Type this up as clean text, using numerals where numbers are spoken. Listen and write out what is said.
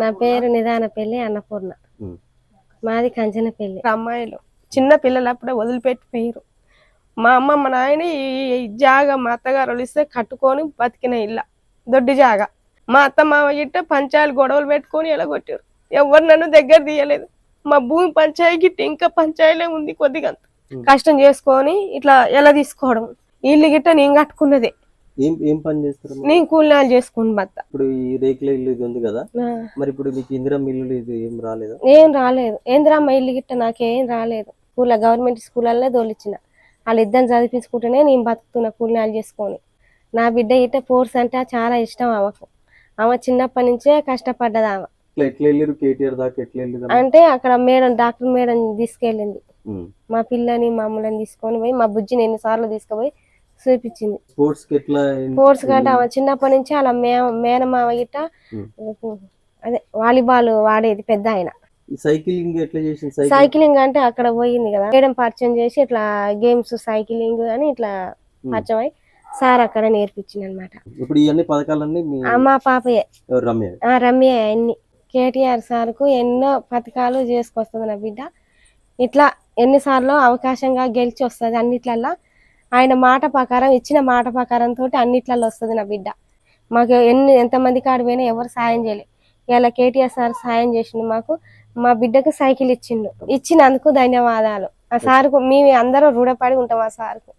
నా పేరు నిదానపల్లి అన్నపూర్ణ. ఉమ్. మాది కంచనపల్లి. అమ్మాయిలు చిన్న పిల్లలు అప్పుడే వదిలిపెట్టిపోయారు. మా అమ్మ మా నాయన ఈ జాగా మా అత్తగారు ఇస్తే కట్టుకొని బతికిన ఇల్ల దొడ్డి జాగా. మా అత్త మామ గిట్ట పంచాయలు గొడవలు పెట్టుకొని ఎలగొట్టారు. ఎవరు నన్ను దగ్గర తీయలేదు. మా భూమి పంచాయి గిట్ట ఇంకా పంచాయలే ఉంది. కొద్దిగా కష్టం చేసుకొని ఇట్లా ఎలా తీసుకోవడం. ఇల్లు గిట్ట నేను కట్టుకున్నదే. ఏం పని చేస్తారు? నేను కూలినాలు చేసుకుని బత్త. ఇప్పుడు ఈ రేకుల ఇల్లు ఇది ఉంది కదా, మరి ఇప్పుడు మీకు ఇందిరమ్మ ఇల్లు ఇది ఏం రాలేదా? ఏం రాలేదు. ఏంద్రమ్మ ఇల్లు గిట్ట నాకేం రాలేదు. గవర్నమెంట్ స్కూళ్ళనే తోలిచ్చిన. వాళ్ళు ఇద్దరిని చదివించుకుంటేనే నేను బతుకుతున్నా కూలినాలు చేసుకొని. నా బిడ్డ గిట్ట ఫోర్స్ అంటే చాలా ఇష్టం ఆమెకు. ఆమె చిన్నప్పటి నుంచే కష్టపడ్డది. ఆమె ఎట్లా వెళ్ళారు కేటీఆర్ దాకా? ఎట్లా వెళ్ళారు అంటే అక్కడ మేడం డాక్టర్ మేడం తీసుకెళ్ళింది. మా పిల్లని మమ్మల్ని తీసుకొని పోయి మా బుజ్జిని ఎన్నిసార్లు తీసుకుపోయి చూపించింది. స్పోర్ట్స్ కంటే ఆమె చిన్నప్పటి నుంచి అలా మేనమామ గిట్ట అదే వాలీబాల్ వాడేది పెద్ద ఆయన. సైక్లింగ్ అంటే అక్కడ పోయింది కదా మేడం పరిచయం చేసి ఇట్లా గేమ్స్ సైక్లింగ్ అని ఇట్లా పరిచయం అయి సార్ అక్కడ నేర్పించింది అనమాట. ఇప్పుడు ఇవన్నీ పథకాలన్నీ మా పాపయే రమ్య. అన్ని కేటీఆర్ సార్కు ఎన్నో పథకాలు చేసుకొస్తుంది నా బిడ్డ. ఇట్లా ఎన్నిసార్లు అవకాశంగా గెలిచి వస్తుంది. అన్నిట్లల్లో ఆయన మాట ప్రకారం ఇచ్చిన మాట ప్రకారంతో అన్నిట్లలో వస్తుంది నా బిడ్డ. మాకు ఎంతమంది కాడి పోయినా ఎవరు సాయం చేయలేదు. ఇలా కేటీఆర్ సార్ సాయం చేసిండు మాకు. మా బిడ్డకు సైకిల్ ఇచ్చినందుకు ధన్యవాదాలు. ఆ సార్కు మేము అందరం రుణపడి ఉంటాం ఆ సార్కు.